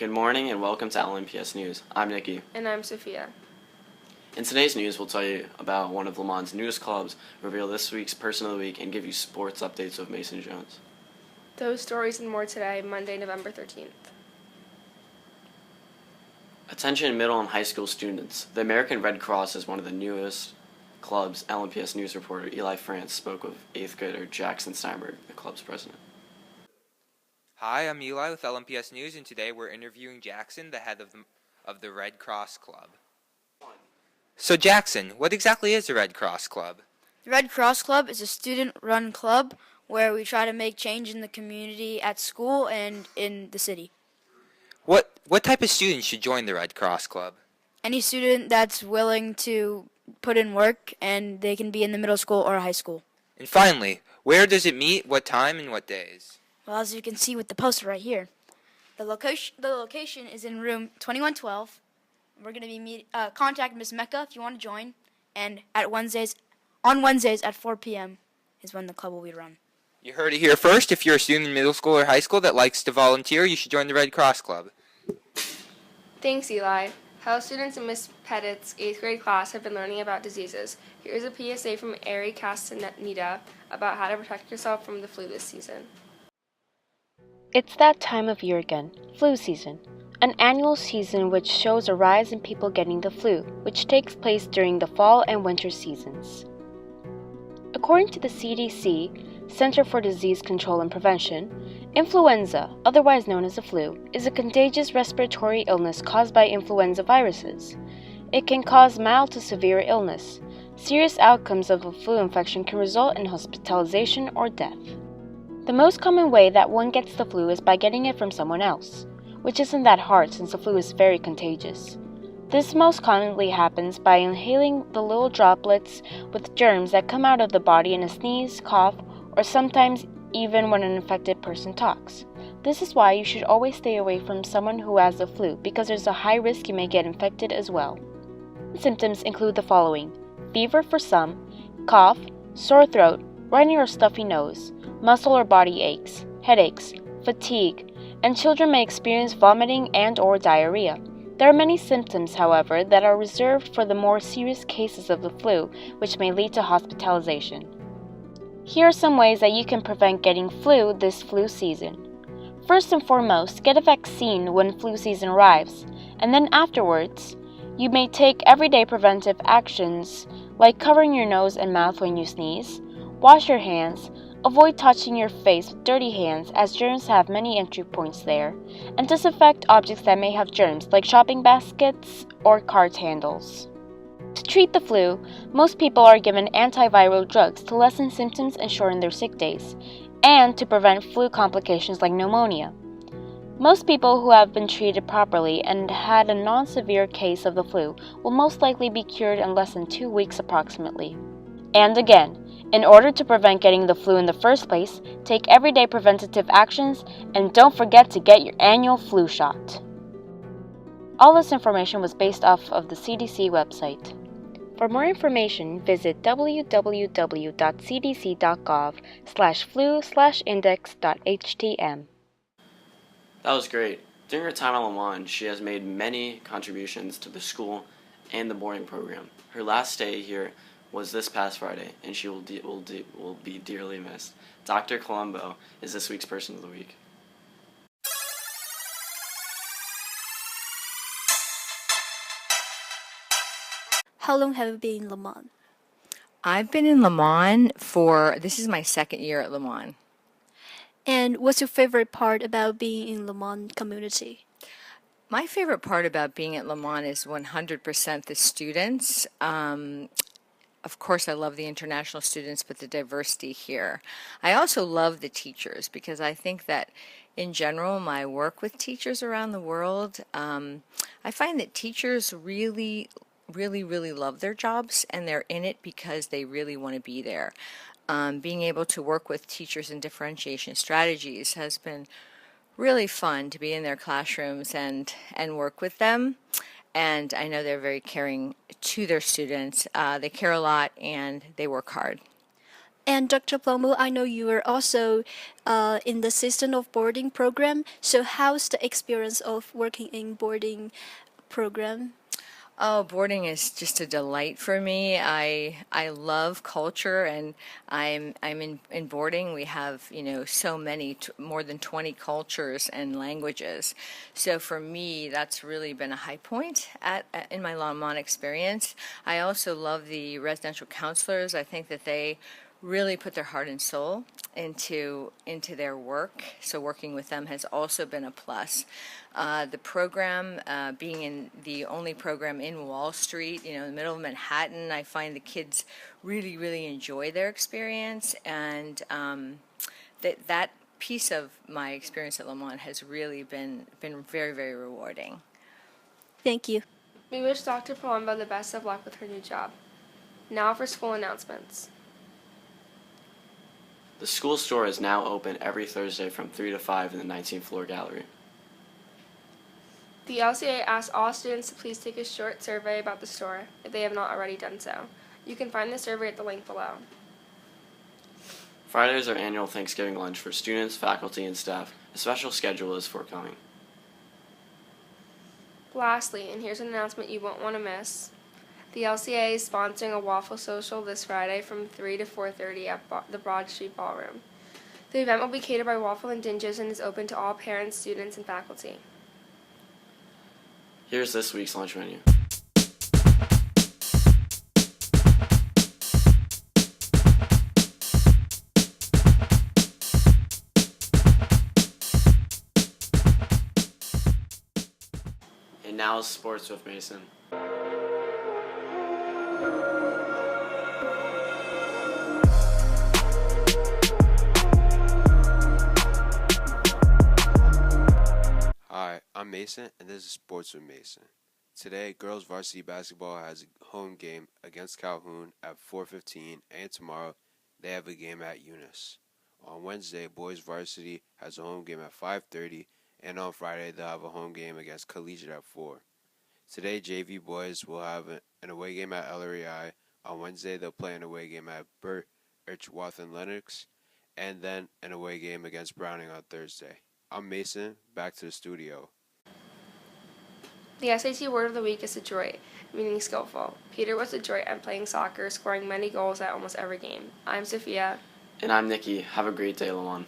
Good morning and welcome to LMPS News. I'm Nikki. And I'm Sophia. In today's news, we'll tell you about one of Lamont's newest clubs, reveal this week's Person of the Week, and give you sports updates with Mason Jones. Those stories and more today, Monday, November 13th. Attention middle and high school students. The American Red Cross is one of the newest clubs. LMPS News reporter Eli France spoke with 8th grader Jackson Steinberg, the club's president. Hi, I'm Eli with LMPS News, and today we're interviewing Jackson, the head of the Red Cross Club. So Jackson, what exactly is the Red Cross Club? The Red Cross Club is a student-run club where we try to make change in the community at school and in the city. What type of students should join the Red Cross Club? Any student that's willing to put in work, and they can be in the middle school or high school. And finally, where does it meet, what time, and what days? Well, as you can see with the poster right here, the location is in room 2112. We're going to be contact Miss Mecca if you want to join, and on Wednesdays at 4 p.m. is when the club will be run. You heard it here first. If you're a student in middle school or high school that likes to volunteer, you should join the Red Cross Club. Thanks, Eli. How students in Miss Pettit's 8th grade class have been learning about diseases. Here's a PSA from Ari Castaneda about how to protect yourself from the flu this season. It's that time of year again, flu season, an annual season which shows a rise in people getting the flu, which takes place during the fall and winter seasons. According to the CDC, Center for Disease Control and Prevention, influenza, otherwise known as the flu, is a contagious respiratory illness caused by influenza viruses. It can cause mild to severe illness. Serious outcomes of a flu infection can result in hospitalization or death. The most common way that one gets the flu is by getting it from someone else, which isn't that hard since the flu is very contagious. This most commonly happens by inhaling the little droplets with germs that come out of the body in a sneeze, cough, or sometimes even when an infected person talks. This is why you should always stay away from someone who has the flu, because there's a high risk you may get infected as well. Symptoms include the following: fever for some, cough, sore throat, runny or stuffy nose, muscle or body aches, headaches, fatigue, and children may experience vomiting and/or diarrhea. There are many symptoms, however, that are reserved for the more serious cases of the flu, which may lead to hospitalization. Here are some ways that you can prevent getting flu this flu season. First and foremost, get a vaccine when flu season arrives, and then afterwards, you may take everyday preventive actions like covering your nose and mouth when you sneeze, wash your hands, avoid touching your face with dirty hands as germs have many entry points there, and disinfect objects that may have germs like shopping baskets or cart handles. To treat the flu, most people are given antiviral drugs to lessen symptoms and shorten their sick days, and to prevent flu complications like pneumonia. Most people who have been treated properly and had a non-severe case of the flu will most likely be cured in less than 2 weeks approximately. And again, in order to prevent getting the flu in the first place, take everyday preventative actions and don't forget to get your annual flu shot. All this information was based off of the CDC website. For more information, visit www.cdc.gov/flu/index.htm. That was great. During her time at Lamont, she has made many contributions to the school and the boarding program. Her last day here was this past Friday, and she will be dearly missed. Dr. Colombo is this week's Person of the Week. How long have you been in Lamont? I've been in this is my second year at Lamont. And what's your favorite part about being in Lamont community? My favorite part about being at Lamont is 100% the students. Of course, I love the international students, but the diversity here. I also love the teachers because I think that in general, my work with teachers around the world, I find that teachers really love their jobs, and they're in it because they really want to be there. Being able to work with teachers in differentiation strategies has been really fun to be in their classrooms and work with them. And I know they're very caring to their students. They care a lot and they work hard. And Dr. Plomo, I know you are also in the system of boarding program. So how's the experience of working in boarding program? Oh, boarding is just a delight for me. I love culture, and I'm in boarding. We have so many more than 20 cultures and languages. So for me, that's really been a high point in my Longmont experience. I also love the residential counselors. I think that they really put their heart and soul into their work. So working with them has also been a plus. The program, being in the only program in Wall Street, in the middle of Manhattan, I find the kids really, really enjoy their experience, and that piece of my experience at Lamont has really been very, very rewarding. Thank you. We wish Dr. Palumbo the best of luck with her new job. Now for school announcements. The school store is now open every Thursday from 3 to 5 in the 19th floor gallery. The LCA asks all students to please take a short survey about the store if they have not already done so. You can find the survey at the link below. Friday is our annual Thanksgiving lunch for students, faculty, and staff. A special schedule is forthcoming. Lastly, and here's an announcement you won't want to miss. The LCA is sponsoring a waffle social this Friday from 3 to 4:30 at the Broad Street Ballroom. The event will be catered by Waffle and Dinges and is open to all parents, students, and faculty. Here's this week's lunch menu. And now sports with Mason. Hi, I'm Mason, and this is Sports with Mason. Today, girls varsity basketball has a home game against Calhoun at 4:15, and tomorrow they have a game at Eunice. On Wednesday, boys varsity has a home game at 5:30, and on Friday they'll have a home game against Collegiate at 4. Today, JV boys will have an away game at LREI. On Wednesday, they'll play an away game at Birch Wathen Lennox, and then an away game against Browning on Thursday. I'm Mason, back to the studio. The SAT word of the week is adroit, meaning skillful. Peter was adroit at playing soccer, scoring many goals at almost every game. I'm Sophia. And I'm Nikki. Have a great day, Lamont.